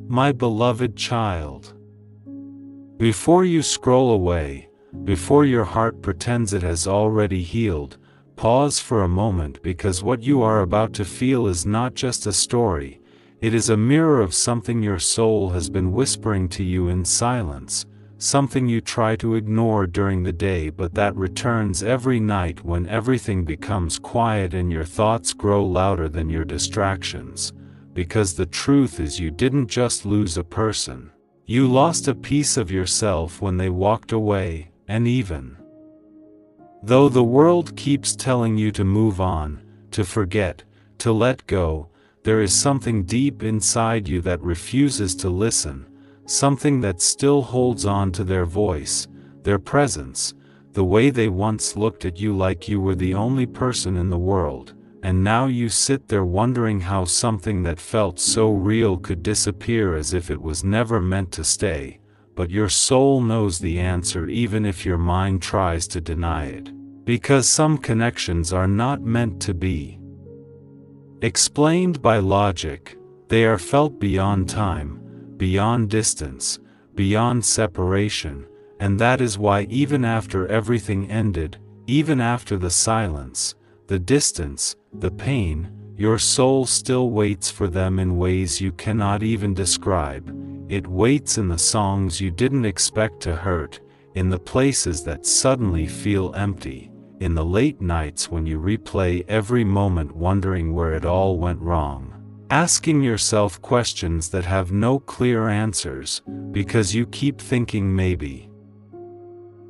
My beloved child. Before you scroll away, before your heart pretends it has already healed, pause for a moment, because what you are about to feel is not just a story, it is a mirror of something your soul has been whispering to you in silence, something you try to ignore during the day but that returns every night when everything becomes quiet and your thoughts grow louder than your distractions. Because the truth is, you didn't just lose a person. You lost a piece of yourself when they walked away, and even though the world keeps telling you to move on, to forget, to let go, there is something deep inside you that refuses to listen, something that still holds on to their voice, their presence, the way they once looked at you like you were the only person in the world, and now you sit there wondering how something that felt so real could disappear as if it was never meant to stay, but your soul knows the answer even if your mind tries to deny it. Because some connections are not meant to be explained by logic, they are felt beyond time, beyond distance, beyond separation, and that is why even after everything ended, even after the silence, the distance, the pain, your soul still waits for them in ways you cannot even describe. It waits in the songs you didn't expect to hurt, in the places that suddenly feel empty, in the late nights when you replay every moment wondering where it all went wrong, asking yourself questions that have no clear answers, because you keep thinking maybe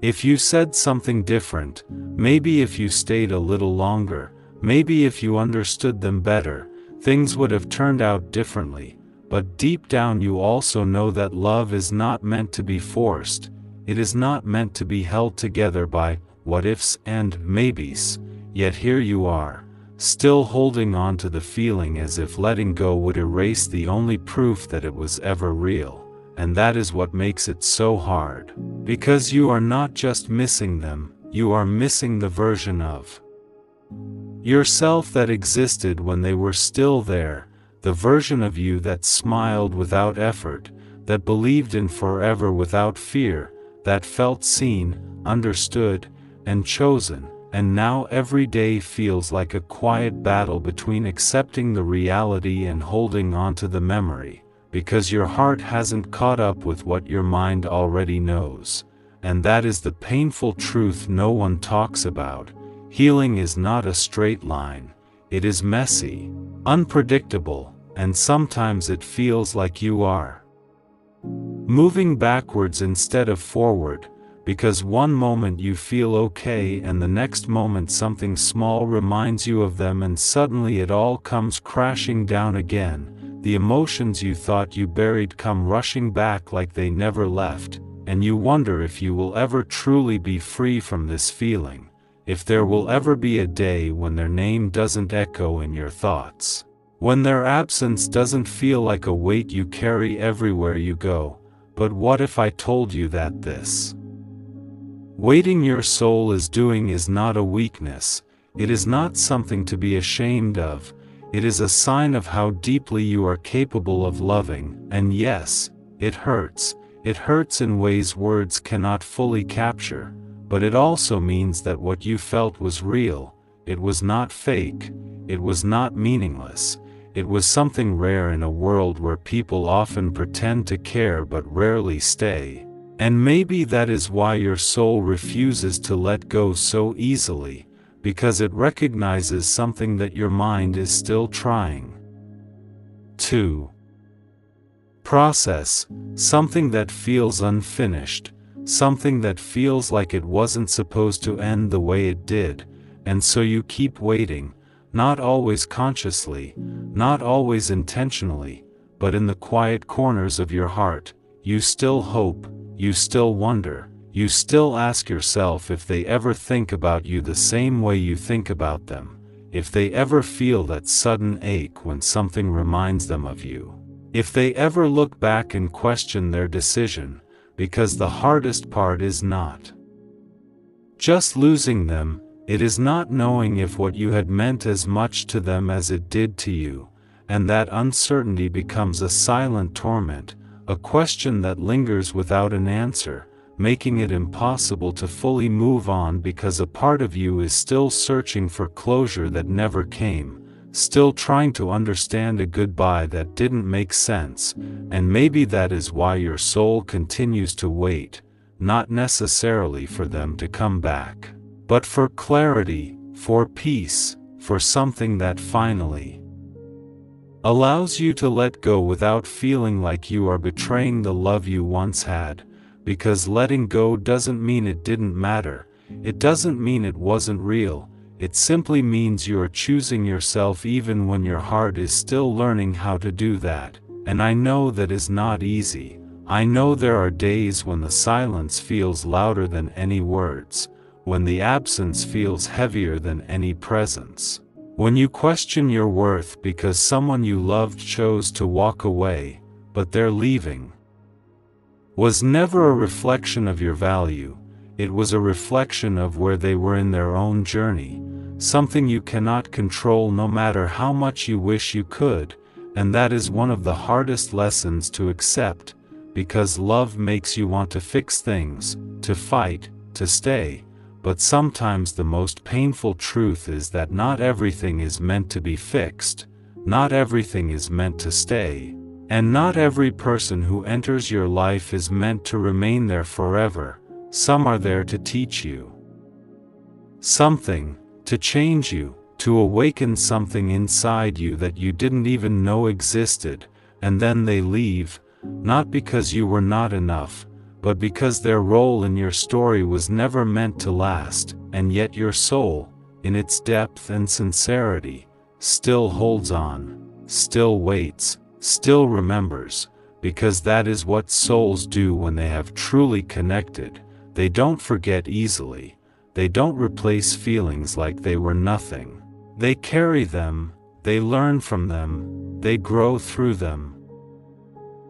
if you said something different, maybe if you stayed a little longer, maybe if you understood them better, things would have turned out differently. But deep down you also know that love is not meant to be forced, it is not meant to be held together by what-ifs and maybes, yet here you are, still holding on to the feeling as if letting go would erase the only proof that it was ever real. And that is what makes it so hard. Because you are not just missing them, you are missing the version of yourself that existed when they were still there, the version of you that smiled without effort, that believed in forever without fear, that felt seen, understood, and chosen. And now every day feels like a quiet battle between accepting the reality and holding on to the memory. Because your heart hasn't caught up with what your mind already knows, and that is the painful truth no one talks about. Healing is not a straight line, it is messy, unpredictable, and sometimes it feels like you are moving backwards instead of forward, because one moment you feel okay and the next moment something small reminds you of them and suddenly it all comes crashing down again. The emotions you thought you buried come rushing back like they never left, and you wonder if you will ever truly be free from this feeling, if there will ever be a day when their name doesn't echo in your thoughts, when their absence doesn't feel like a weight you carry everywhere you go. But what if I told you that this waiting your soul is doing is not a weakness, it is not something to be ashamed of, it is a sign of how deeply you are capable of loving. And yes, it hurts in ways words cannot fully capture, but it also means that what you felt was real, it was not fake, it was not meaningless, it was something rare in a world where people often pretend to care but rarely stay. And maybe that is why your soul refuses to let go so easily, because it recognizes something that your mind is still trying to process, something that feels unfinished, something that feels like it wasn't supposed to end the way it did, and so you keep waiting, not always consciously, not always intentionally, but in the quiet corners of your heart, you still hope, you still wonder, you still ask yourself if they ever think about you the same way you think about them, if they ever feel that sudden ache when something reminds them of you, if they ever look back and question their decision, because the hardest part is not just losing them, it is not knowing if what you had meant as much to them as it did to you, and that uncertainty becomes a silent torment, a question that lingers without an answer, making it impossible to fully move on because a part of you is still searching for closure that never came, still trying to understand a goodbye that didn't make sense, and maybe that is why your soul continues to wait, not necessarily for them to come back, but for clarity, for peace, for something that finally allows you to let go without feeling like you are betraying the love you once had, because letting go doesn't mean it didn't matter, it doesn't mean it wasn't real, it simply means you are choosing yourself even when your heart is still learning how to do that, and I know that is not easy. I know there are days when the silence feels louder than any words, when the absence feels heavier than any presence. When you question your worth because someone you loved chose to walk away, but their leaving was never a reflection of your value, it was a reflection of where they were in their own journey, something you cannot control no matter how much you wish you could, and that is one of the hardest lessons to accept, because love makes you want to fix things, to fight, to stay. But sometimes the most painful truth is that not everything is meant to be fixed, not everything is meant to stay, and not every person who enters your life is meant to remain there forever. Some are there to teach you something, to change you, to awaken something inside you that you didn't even know existed, and then they leave, not because you were not enough, but because their role in your story was never meant to last, and yet your soul, in its depth and sincerity, still holds on, still waits, still remembers, because that is what souls do when they have truly connected. They don't forget easily, they don't replace feelings like they were nothing. They carry them, they learn from them, they grow through them.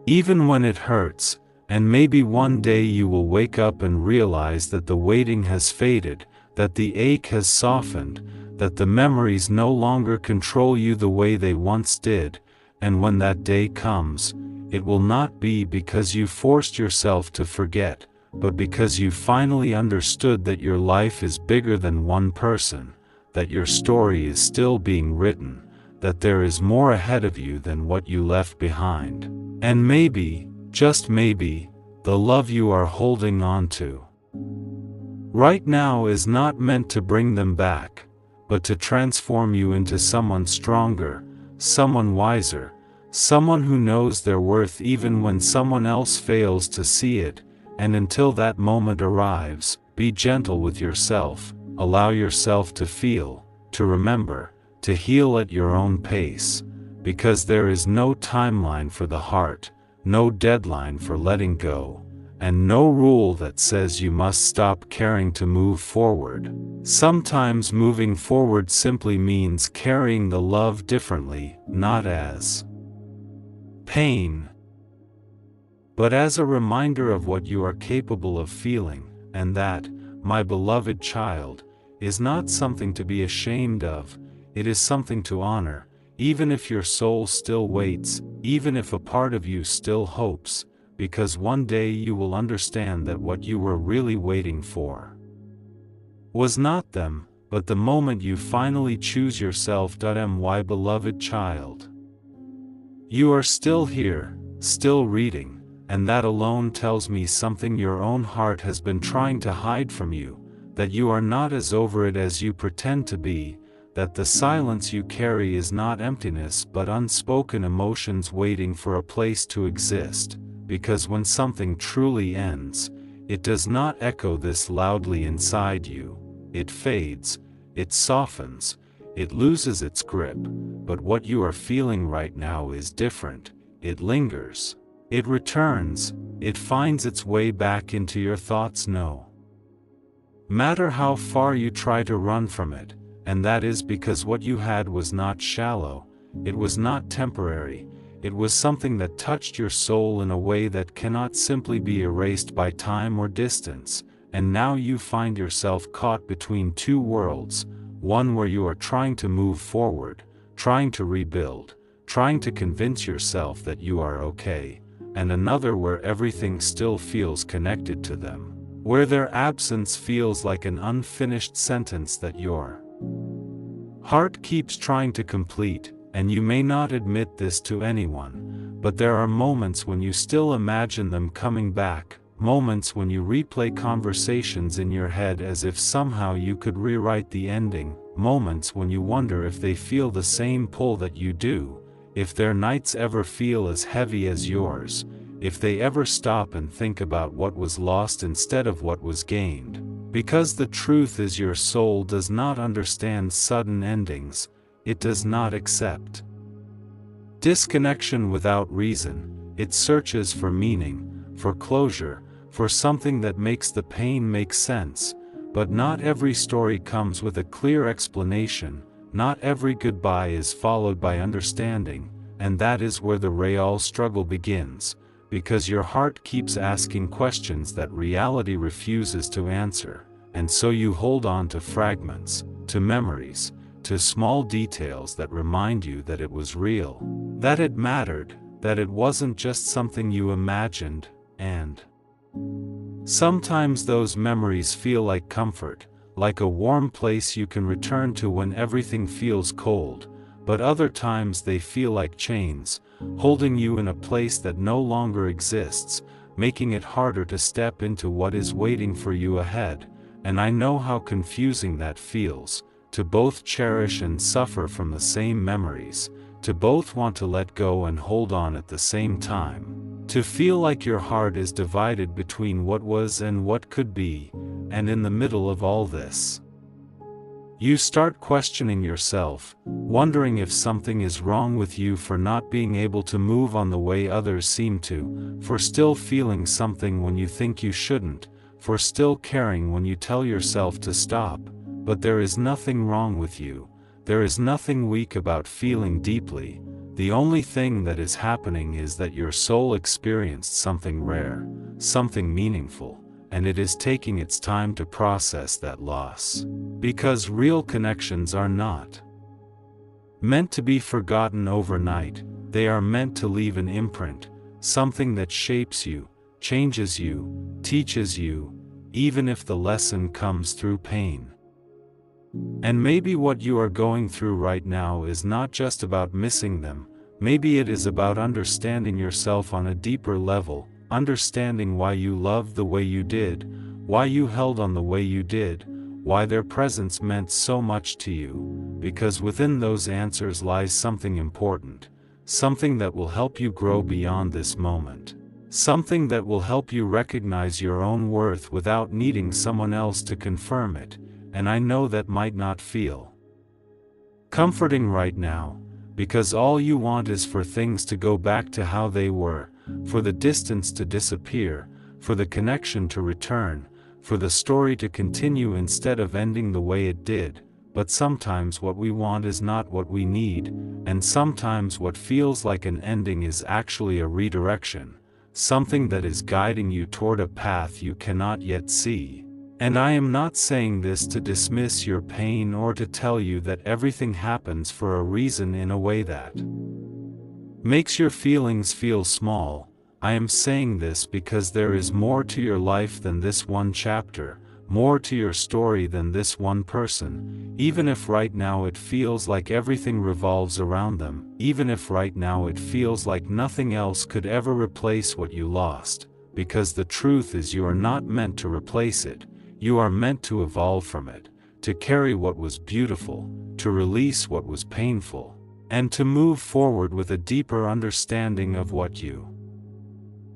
Even when it hurts, and maybe one day you will wake up and realize that the waiting has faded, that the ache has softened, that the memories no longer control you the way they once did, and when that day comes, it will not be because you forced yourself to forget, but because you finally understood that your life is bigger than one person, that your story is still being written, that there is more ahead of you than what you left behind. And maybe, just maybe, the love you are holding on to right now is not meant to bring them back, but to transform you into someone stronger, someone wiser, someone who knows their worth even when someone else fails to see it. And until that moment arrives, be gentle with yourself, allow yourself to feel, to remember, to heal at your own pace, because there is no timeline for the heart, no deadline for letting go, and no rule that says you must stop caring to move forward. Sometimes moving forward simply means carrying the love differently, not as pain, but as a reminder of what you are capable of feeling, and that, my beloved child, is not something to be ashamed of, it is something to honor, even if your soul still waits, even if a part of you still hopes, because one day you will understand that what you were really waiting for was not them, but the moment you finally choose yourself. My beloved child, you are still here, still reading, and that alone tells me something your own heart has been trying to hide from you, that you are not as over it as you pretend to be, that the silence you carry is not emptiness but unspoken emotions waiting for a place to exist, because when something truly ends, it does not echo this loudly inside you, it fades, it softens, it loses its grip, but what you are feeling right now is different, it lingers. It returns, it finds its way back into your thoughts no matter how far you try to run from it, and that is because what you had was not shallow, it was not temporary, it was something that touched your soul in a way that cannot simply be erased by time or distance, and now you find yourself caught between two worlds, one where you are trying to move forward, trying to rebuild, trying to convince yourself that you are okay, and another where everything still feels connected to them, where their absence feels like an unfinished sentence that your heart keeps trying to complete. And you may not admit this to anyone, but there are moments when you still imagine them coming back, moments when you replay conversations in your head as if somehow you could rewrite the ending, moments when you wonder if they feel the same pull that you do, if their nights ever feel as heavy as yours, if they ever stop and think about what was lost instead of what was gained. Because the truth is, your soul does not understand sudden endings. It does not accept disconnection without reason. It searches for meaning, for closure, for something that makes the pain make sense. But not every story comes with a clear explanation, not every goodbye is followed by understanding, and that is where the real struggle begins, because your heart keeps asking questions that reality refuses to answer, and so you hold on to fragments, to memories, to small details that remind you that it was real, that it mattered, that it wasn't just something you imagined, and sometimes those memories feel like comfort, like a warm place you can return to when everything feels cold, but other times they feel like chains, holding you in a place that no longer exists, making it harder to step into what is waiting for you ahead. And I know how confusing that feels, to both cherish and suffer from the same memories, to both want to let go and hold on at the same time, to feel like your heart is divided between what was and what could be, and in the middle of all this, you start questioning yourself, wondering if something is wrong with you for not being able to move on the way others seem to, for still feeling something when you think you shouldn't, for still caring when you tell yourself to stop. But there is nothing wrong with you. There is nothing weak about feeling deeply. The only thing that is happening is that your soul experienced something rare, something meaningful, and it is taking its time to process that loss. Because real connections are not meant to be forgotten overnight. They are meant to leave an imprint, something that shapes you, changes you, teaches you, even if the lesson comes through pain. And maybe what you are going through right now is not just about missing them, maybe it is about understanding yourself on a deeper level, understanding why you loved the way you did, why you held on the way you did, why their presence meant so much to you, because within those answers lies something important, something that will help you grow beyond this moment, something that will help you recognize your own worth without needing someone else to confirm it. And I know that might not feel comforting right now, because all you want is for things to go back to how they were, for the distance to disappear, for the connection to return, for the story to continue instead of ending the way it did. But sometimes what we want is not what we need, and sometimes what feels like an ending is actually a redirection, something that is guiding you toward a path you cannot yet see. And I am not saying this to dismiss your pain or to tell you that everything happens for a reason in a way that makes your feelings feel small. I am saying this because there is more to your life than this one chapter, more to your story than this one person, even if right now it feels like everything revolves around them, even if right now it feels like nothing else could ever replace what you lost, because the truth is you are not meant to replace it. You are meant to evolve from it, to carry what was beautiful, to release what was painful, and to move forward with a deeper understanding of what you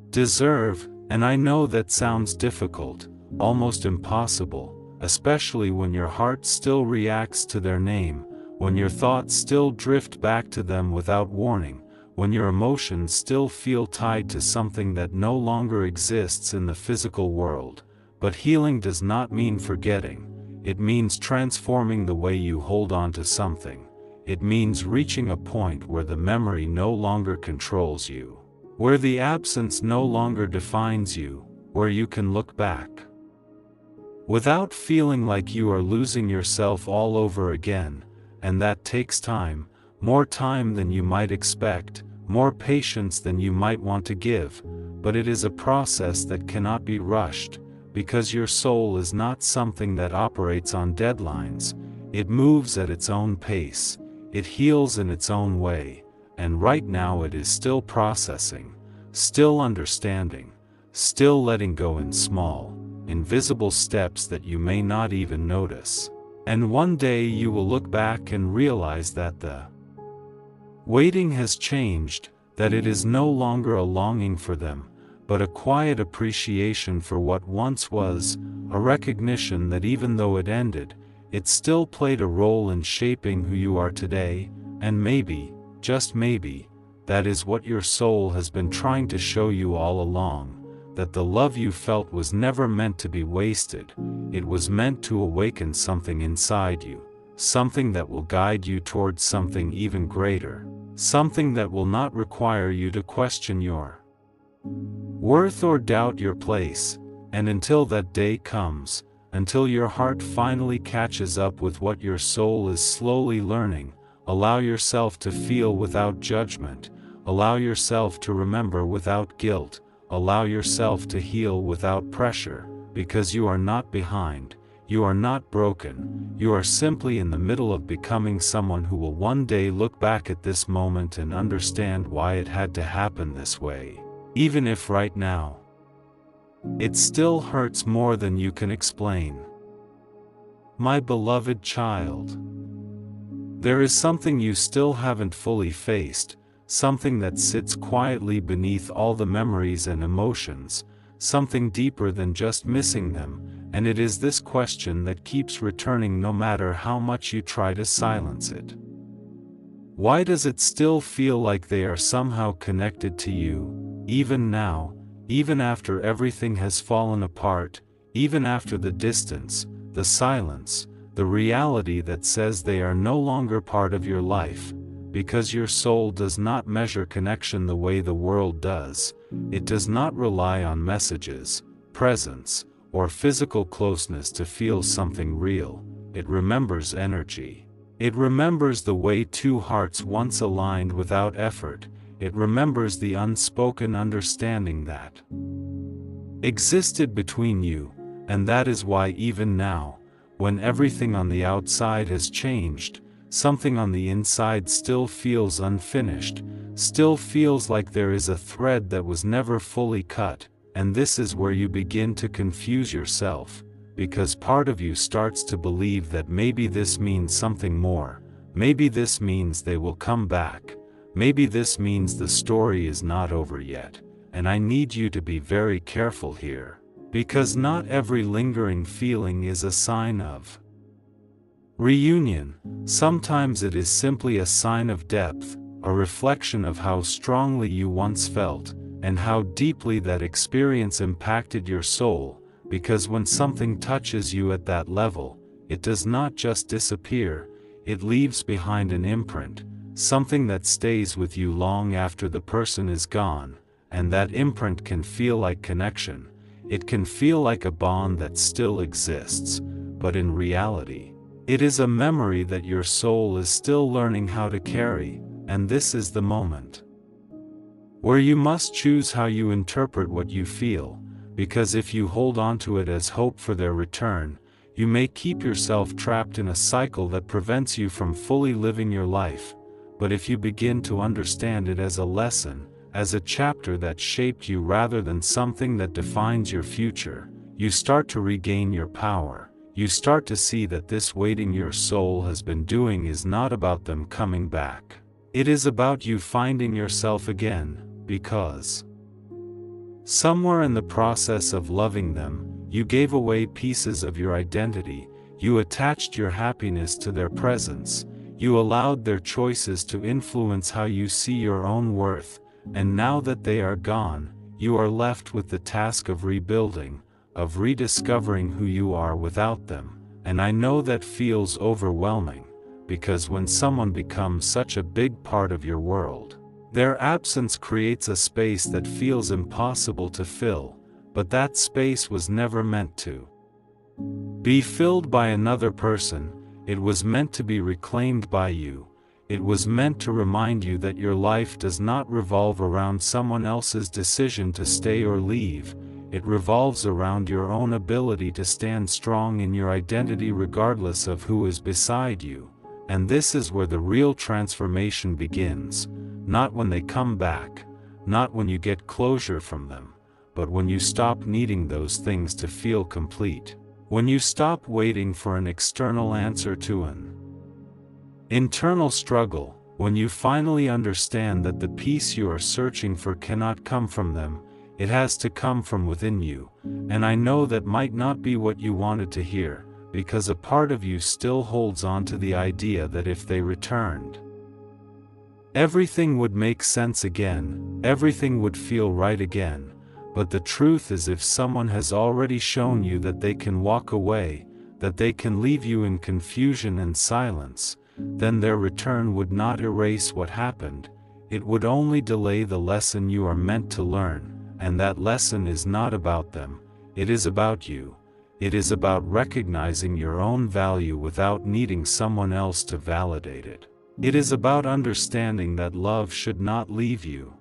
deserve. And I know that sounds difficult, almost impossible, especially when your heart still reacts to their name, when your thoughts still drift back to them without warning, when your emotions still feel tied to something that no longer exists in the physical world. But healing does not mean forgetting. It means transforming the way you hold on to something. It means reaching a point where the memory no longer controls you, where the absence no longer defines you, where you can look back without feeling like you are losing yourself all over again. And that takes time, more time than you might expect, more patience than you might want to give, but it is a process that cannot be rushed, because your soul is not something that operates on deadlines. It moves at its own pace, it heals in its own way, and right now it is still processing, still understanding, still letting go in small, invisible steps that you may not even notice. And one day you will look back and realize that the waiting has changed, that it is no longer a longing for them, but a quiet appreciation for what once was, a recognition that even though it ended, it still played a role in shaping who you are today, and maybe, just maybe, that is what your soul has been trying to show you all along, that the love you felt was never meant to be wasted, it was meant to awaken something inside you, something that will guide you towards something even greater, something that will not require you to question your worth or doubt your place. And until that day comes, until your heart finally catches up with what your soul is slowly learning, allow yourself to feel without judgment, allow yourself to remember without guilt, allow yourself to heal without pressure, because you are not behind, you are not broken, you are simply in the middle of becoming someone who will one day look back at this moment and understand why it had to happen this way. Even if right now, it still hurts more than you can explain. My beloved child, there is something you still haven't fully faced, something that sits quietly beneath all the memories and emotions, something deeper than just missing them, and it is this question that keeps returning no matter how much you try to silence it. Why does it still feel like they are somehow connected to you, even now, even after everything has fallen apart, even after the distance, the silence, the reality that says they are no longer part of your life? Because your soul does not measure connection the way the world does. It does not rely on messages, presence, or physical closeness to feel something real. It remembers energy. It remembers the way two hearts once aligned without effort. It remembers the unspoken understanding that existed between you, and that is why even now, when everything on the outside has changed, something on the inside still feels unfinished, still feels like there is a thread that was never fully cut, and this is where you begin to confuse yourself, because part of you starts to believe that maybe this means something more, maybe this means they will come back, maybe this means the story is not over yet, and I need you to be very careful here, because not every lingering feeling is a sign of reunion. Sometimes it is simply a sign of depth, a reflection of how strongly you once felt, and how deeply that experience impacted your soul, because when something touches you at that level, it does not just disappear, it leaves behind an imprint, something that stays with you long after the person is gone, and that imprint can feel like connection, it can feel like a bond that still exists, but in reality, it is a memory that your soul is still learning how to carry, and this is the moment where you must choose how you interpret what you feel, because if you hold on to it as hope for their return, you may keep yourself trapped in a cycle that prevents you from fully living your life. But if you begin to understand it as a lesson, as a chapter that shaped you rather than something that defines your future, you start to regain your power. You start to see that this waiting your soul has been doing is not about them coming back. It is about you finding yourself again, because somewhere in the process of loving them, you gave away pieces of your identity, you attached your happiness to their presence, you allowed their choices to influence how you see your own worth, and now that they are gone, you are left with the task of rebuilding, of rediscovering who you are without them, and I know that feels overwhelming, because when someone becomes such a big part of your world, their absence creates a space that feels impossible to fill, but that space was never meant to be filled by another person, it was meant to be reclaimed by you. It was meant to remind you that your life does not revolve around someone else's decision to stay or leave. It revolves around your own ability to stand strong in your identity regardless of who is beside you. And this is where the real transformation begins, not when they come back, not when you get closure from them, but when you stop needing those things to feel complete. When you stop waiting for an external answer to an internal struggle, when you finally understand that the peace you are searching for cannot come from them, it has to come from within you. And I know that might not be what you wanted to hear, because a part of you still holds on to the idea that if they returned, everything would make sense again, everything would feel right again. But the truth is, if someone has already shown you that they can walk away, that they can leave you in confusion and silence, then their return would not erase what happened. It would only delay the lesson you are meant to learn, and that lesson is not about them, it is about you. It is about recognizing your own value without needing someone else to validate it. It is about understanding that love should not leave you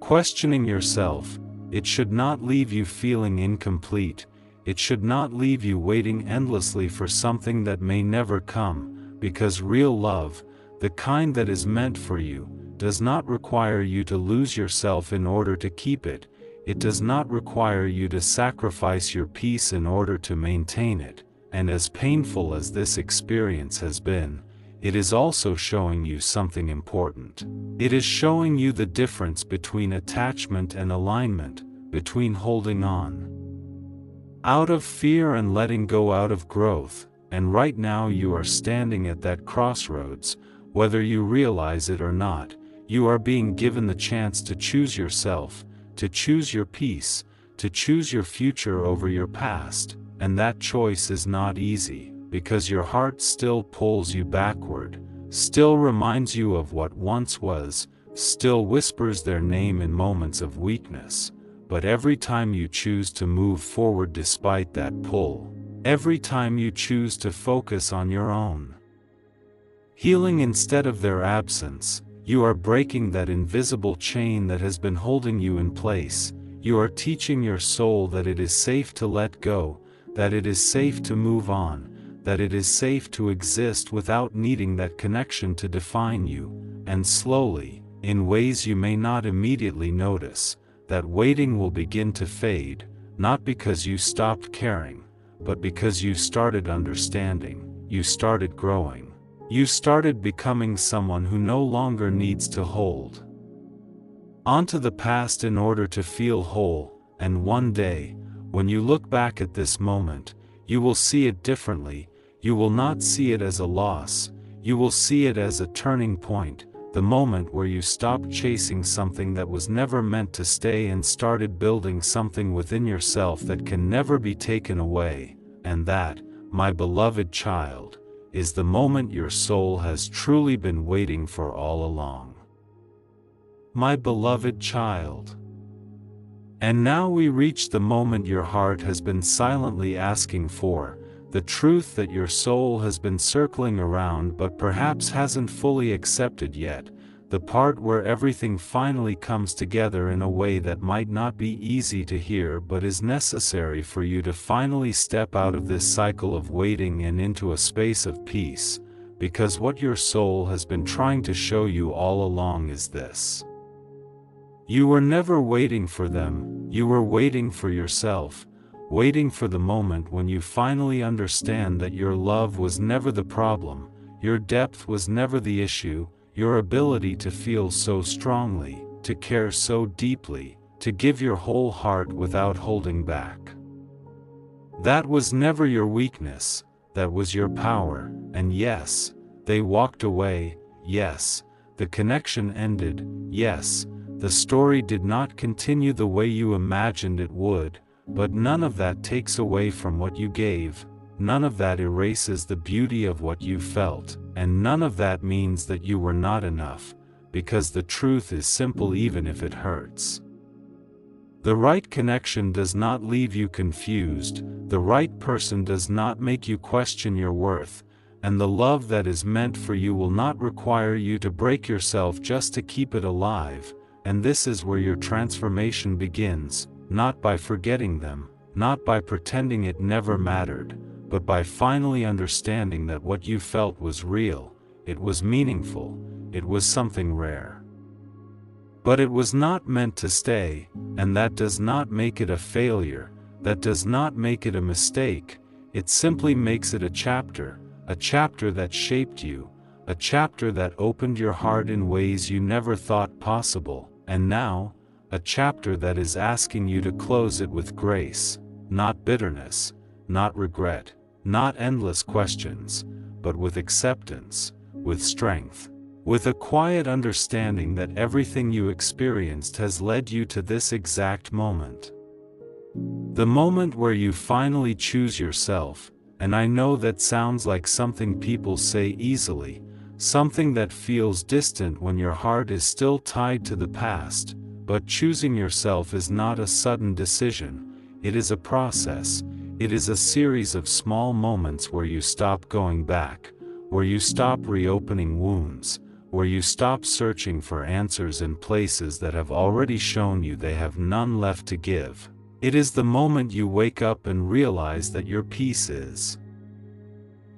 questioning yourself. It should not leave you feeling incomplete. It should not leave you waiting endlessly for something that may never come, because real love, the kind that is meant for you, does not require you to lose yourself in order to keep it. It does not require you to sacrifice your peace in order to maintain it. And as painful as this experience has been, it is also showing you something important. It is showing you the difference between attachment and alignment, between holding on out of fear and letting go out of growth. And right now you are standing at that crossroads. Whether you realize it or not, you are being given the chance to choose yourself, to choose your peace, to choose your future over your past. And that choice is not easy, because your heart still pulls you backward, still reminds you of what once was, still whispers their name in moments of weakness. But every time you choose to move forward despite that pull, every time you choose to focus on your own healing instead of their absence, you are breaking that invisible chain that has been holding you in place. You are teaching your soul that it is safe to let go, that it is safe to move on, that it is safe to exist without needing that connection to define you. And slowly, in ways you may not immediately notice, that waiting will begin to fade, not because you stopped caring, but because you started understanding, you started growing. You started becoming someone who no longer needs to hold onto the past in order to feel whole. And one day, when you look back at this moment, you will see it differently. You will not see it as a loss, you will see it as a turning point, the moment where you stopped chasing something that was never meant to stay and started building something within yourself that can never be taken away. And that, my beloved child, is the moment your soul has truly been waiting for all along. My beloved child. And now we reach the moment your heart has been silently asking for, the truth that your soul has been circling around but perhaps hasn't fully accepted yet, the part where everything finally comes together in a way that might not be easy to hear but is necessary for you to finally step out of this cycle of waiting and into a space of peace, because what your soul has been trying to show you all along is this. You were never waiting for them, you were waiting for yourself, waiting for the moment when you finally understand that your love was never the problem, your depth was never the issue, your ability to feel so strongly, to care so deeply, to give your whole heart without holding back. That was never your weakness, that was your power. And yes, they walked away, yes, the connection ended, yes, the story did not continue the way you imagined it would, but none of that takes away from what you gave, none of that erases the beauty of what you felt, and none of that means that you were not enough, because the truth is simple even if it hurts. The right connection does not leave you confused, the right person does not make you question your worth, and the love that is meant for you will not require you to break yourself just to keep it alive, and this is where your transformation begins, not by forgetting them, not by pretending it never mattered, but by finally understanding that what you felt was real, it was meaningful, it was something rare. But it was not meant to stay, and that does not make it a failure, that does not make it a mistake, it simply makes it a chapter that shaped you, a chapter that opened your heart in ways you never thought possible, and now, a chapter that is asking you to close it with grace, not bitterness, not regret, not endless questions, but with acceptance, with strength, with a quiet understanding that everything you experienced has led you to this exact moment. The moment where you finally choose yourself, and I know that sounds like something people say easily, something that feels distant when your heart is still tied to the past, but choosing yourself is not a sudden decision, it is a process, it is a series of small moments where you stop going back, where you stop reopening wounds, where you stop searching for answers in places that have already shown you they have none left to give. It is the moment you wake up and realize that your peace is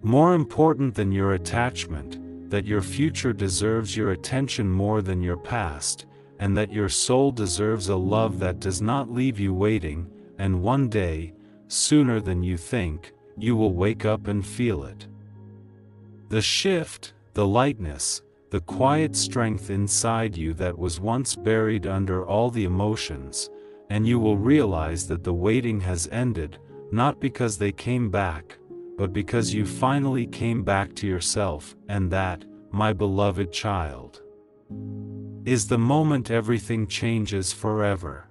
more important than your attachment, that your future deserves your attention more than your past, and that your soul deserves a love that does not leave you waiting, and one day, sooner than you think, you will wake up and feel it. The shift, the lightness, the quiet strength inside you that was once buried under all the emotions, and you will realize that the waiting has ended, not because they came back, but because you finally came back to yourself, and that, my beloved child, is the moment everything changes forever.